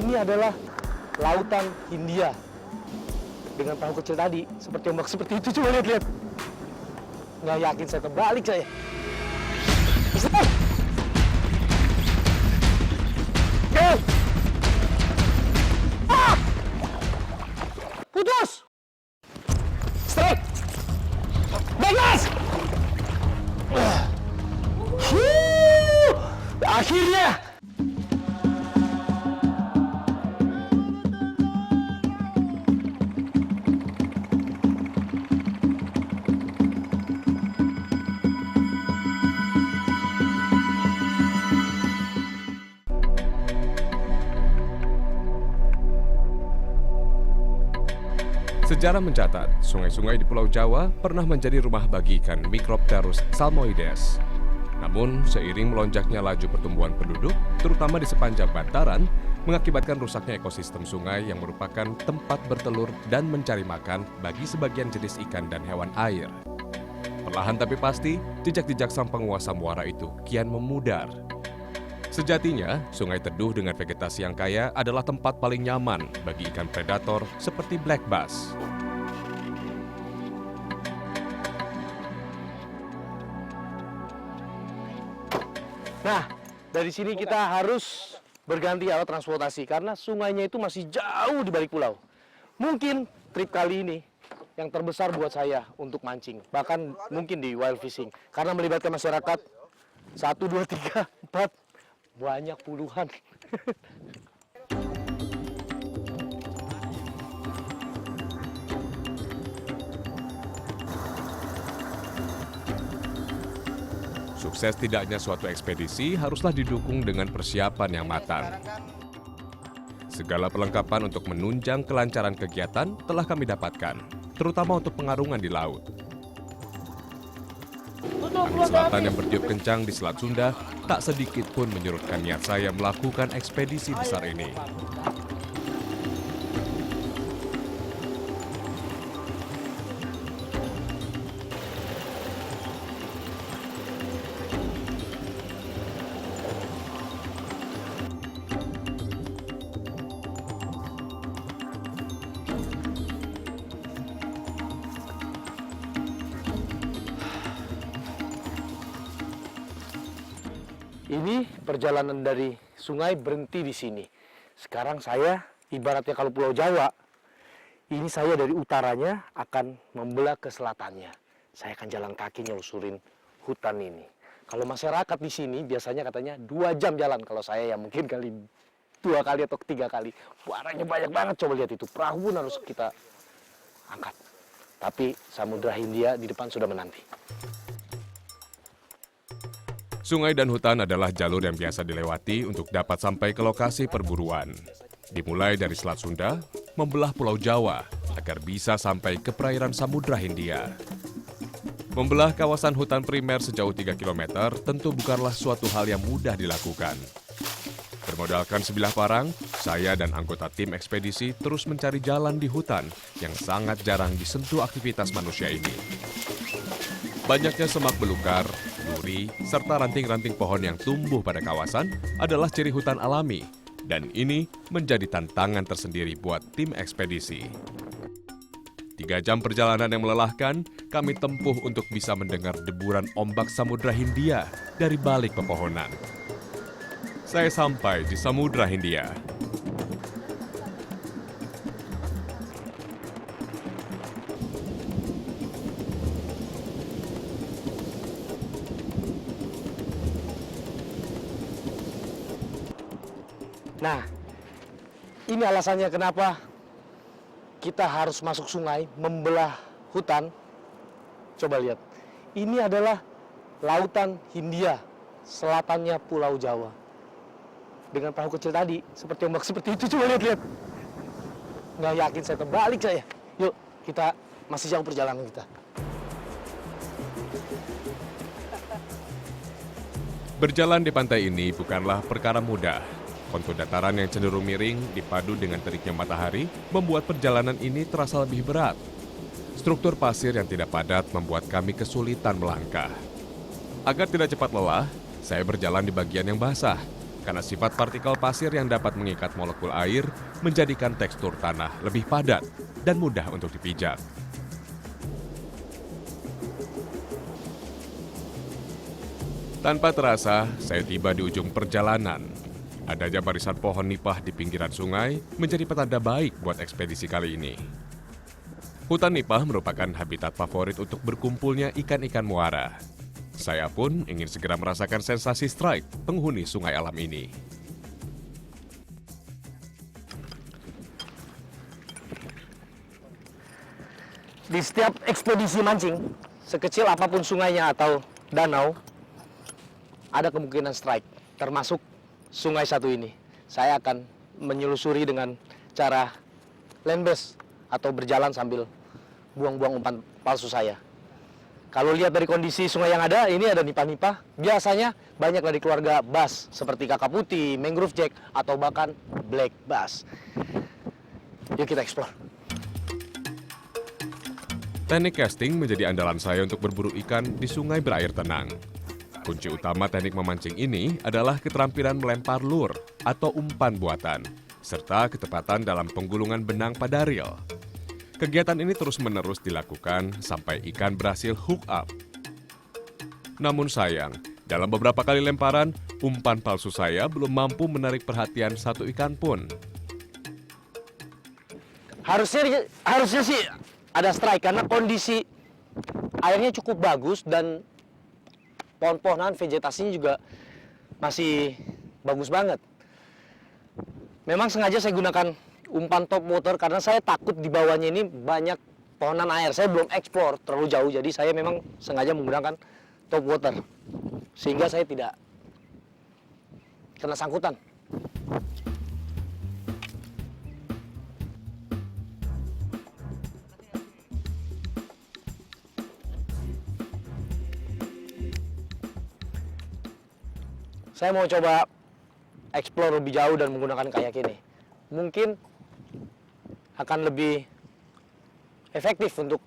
Ini adalah lautan Hindia. Dengan perahu kecil tadi, seperti ombak seperti itu. Coba lihat-lihat. Nggak yakin saya terbalik saya. Go! Ah! Putus! Strike! Bagas! Akhirnya! Sejarah mencatat, sungai-sungai di Pulau Jawa pernah menjadi rumah bagi ikan Micropterus salmoides. Namun, seiring melonjaknya laju pertumbuhan penduduk, terutama di sepanjang bantaran, mengakibatkan rusaknya ekosistem sungai yang merupakan tempat bertelur dan mencari makan bagi sebagian jenis ikan dan hewan air. Perlahan tapi pasti, jejak-jejak sang penguasa muara itu kian memudar. Sejatinya, Sungai Teduh dengan vegetasi yang kaya adalah tempat paling nyaman bagi ikan predator seperti black bass. Nah, dari sini kita harus berganti alat transportasi karena sungainya itu masih jauh di balik pulau. Mungkin trip kali ini yang terbesar buat saya untuk mancing, bahkan mungkin di wild fishing karena melibatkan masyarakat 1, 2, 3, 4, banyak puluhan. Sukses tidaknya suatu ekspedisi haruslah didukung dengan persiapan yang matang. Segala perlengkapan untuk menunjang kelancaran kegiatan telah kami dapatkan, terutama untuk pengarungan di laut. Angin selatan yang bertiup kencang di Selat Sunda tak sedikit pun menyurutkan niat saya melakukan ekspedisi besar ini. Ini perjalanan dari sungai berhenti di sini. Sekarang saya, ibaratnya kalau Pulau Jawa, ini saya dari utaranya akan membelah ke selatannya. Saya akan jalan kaki nyelusurin hutan ini. Kalau masyarakat di sini biasanya katanya 2 jam jalan. Kalau saya ya mungkin kali 2 kali atau 3 kali. Barangnya banyak banget, coba lihat itu. Perahu pun harus kita angkat. Tapi Samudra Hindia di depan sudah menanti. Sungai dan hutan adalah jalur yang biasa dilewati untuk dapat sampai ke lokasi perburuan. Dimulai dari Selat Sunda, membelah Pulau Jawa agar bisa sampai ke perairan Samudra Hindia. Membelah kawasan hutan primer sejauh 3 km tentu bukanlah suatu hal yang mudah dilakukan. Bermodalkan sebilah parang, saya dan anggota tim ekspedisi terus mencari jalan di hutan yang sangat jarang disentuh aktivitas manusia ini. Banyaknya semak belukar, duri, serta ranting-ranting pohon yang tumbuh pada kawasan adalah ciri hutan alami, dan ini menjadi tantangan tersendiri buat tim ekspedisi. 3 jam perjalanan yang melelahkan, kami tempuh untuk bisa mendengar deburan ombak Samudra Hindia dari balik pepohonan. Saya sampai di Samudra Hindia. Nah, ini alasannya kenapa kita harus masuk sungai, membelah hutan. Coba lihat, ini adalah lautan Hindia, selatannya Pulau Jawa. Dengan perahu kecil tadi, seperti ombak seperti itu, coba lihat-lihat. Nggak yakin saya terbalik saya. Yuk, kita masih jauh perjalanan kita. Berjalan di pantai ini bukanlah perkara mudah. Kontur dataran yang cenderung miring dipadu dengan teriknya matahari membuat perjalanan ini terasa lebih berat. Struktur pasir yang tidak padat membuat kami kesulitan melangkah. Agar tidak cepat lelah, saya berjalan di bagian yang basah, karena sifat partikel pasir yang dapat mengikat molekul air menjadikan tekstur tanah lebih padat dan mudah untuk dipijat. Tanpa terasa, saya tiba di ujung perjalanan. Adanya barisan pohon nipah di pinggiran sungai menjadi petanda baik buat ekspedisi kali ini. Hutan nipah merupakan habitat favorit untuk berkumpulnya ikan-ikan muara. Saya pun ingin segera merasakan sensasi strike penghuni sungai alam ini. Di setiap ekspedisi mancing, sekecil apapun sungainya atau danau, ada kemungkinan strike, termasuk sungai satu ini. Saya akan menyelusuri dengan cara landbass atau berjalan sambil buang-buang umpan palsu saya. Kalau lihat dari kondisi sungai yang ada, ini ada nipah-nipah. Biasanya banyak dari keluarga bass, seperti kakap putih, mangrove jack, atau bahkan black bass. Yuk kita explore. Teknik casting menjadi andalan saya untuk berburu ikan di sungai berair tenang. Kunci utama teknik memancing ini adalah keterampilan melempar lure atau umpan buatan, serta ketepatan dalam penggulungan benang pada reel. Kegiatan ini terus-menerus dilakukan sampai ikan berhasil hook up. Namun sayang, dalam beberapa kali lemparan, umpan palsu saya belum mampu menarik perhatian satu ikan pun. Harusnya sih ada strike karena kondisi airnya cukup bagus dan pohon-pohonan vegetasinya juga masih bagus banget. Memang sengaja saya gunakan umpan top water karena saya takut di bawahnya ini banyak pohonan air. Saya belum eksplor terlalu jauh, jadi saya memang sengaja menggunakan top water sehingga saya tidak kena sangkutan. Saya mau coba explore lebih jauh dan menggunakan kayak ini. Mungkin akan lebih efektif untuk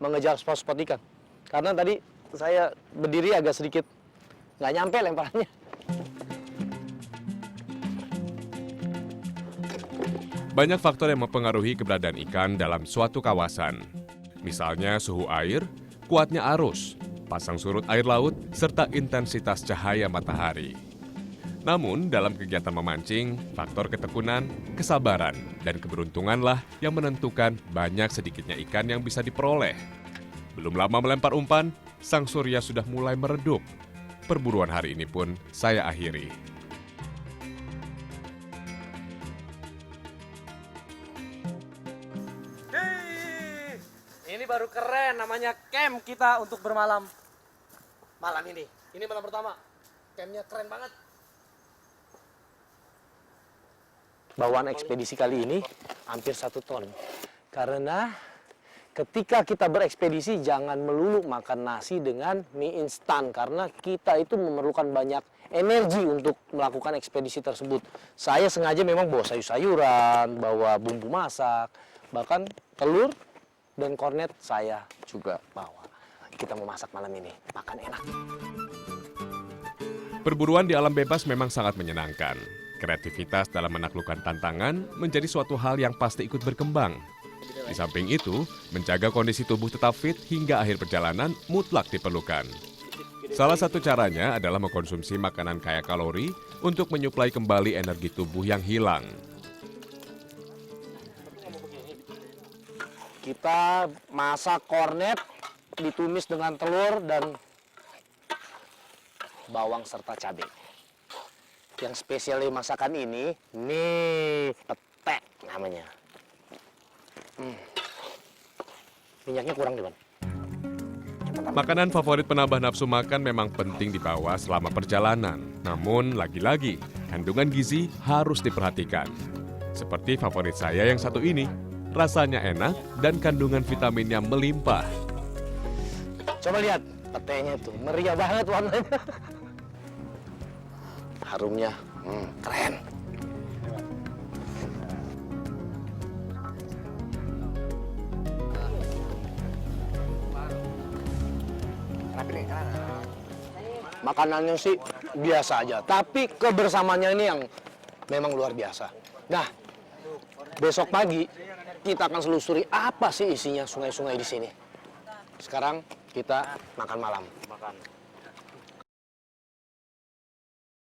mengejar spot-spot ikan. Karena tadi saya berdiri agak sedikit nggak nyampe lemparannya. Banyak faktor yang mempengaruhi keberadaan ikan dalam suatu kawasan. Misalnya suhu air, kuatnya arus, pasang surut air laut, serta intensitas cahaya matahari. Namun, dalam kegiatan memancing, faktor ketekunan, kesabaran, dan keberuntunganlah yang menentukan banyak sedikitnya ikan yang bisa diperoleh. Belum lama melempar umpan, sang surya sudah mulai meredup. Perburuan hari ini pun saya akhiri. Hei, ini baru keren, namanya camp kita untuk bermalam malam ini. Ini malam pertama, campnya keren banget. Bawaan ekspedisi kali ini hampir 1 ton. Karena ketika kita berekspedisi jangan melulu makan nasi dengan mie instan. Karena kita itu memerlukan banyak energi untuk melakukan ekspedisi tersebut. Saya sengaja memang bawa sayur-sayuran, bawa bumbu masak, bahkan telur dan kornet saya juga bawa. Kita mau masak malam ini, makan enak. Perburuan di alam bebas memang sangat menyenangkan. Kreativitas dalam menaklukkan tantangan menjadi suatu hal yang pasti ikut berkembang. Di samping itu, menjaga kondisi tubuh tetap fit hingga akhir perjalanan mutlak diperlukan. Salah satu caranya adalah mengkonsumsi makanan kaya kalori untuk menyuplai kembali energi tubuh yang hilang. Kita masak kornet, ditumis dengan telur dan bawang serta cabai. Yang spesial dari masakan ini, nih petek namanya. Minyaknya kurang nih, Bang. Makanan favorit penambah nafsu makan memang penting dibawa selama perjalanan. Namun, lagi-lagi, kandungan gizi harus diperhatikan. Seperti favorit saya yang satu ini, rasanya enak dan kandungan vitaminnya melimpah. Coba lihat petenya itu, meriah banget warnanya. Harumnya, keren. Makanannya sih biasa aja. Tapi kebersamaannya ini yang memang luar biasa. Nah, besok pagi kita akan selusuri apa sih isinya sungai-sungai di sini. Sekarang kita makan malam. Makan.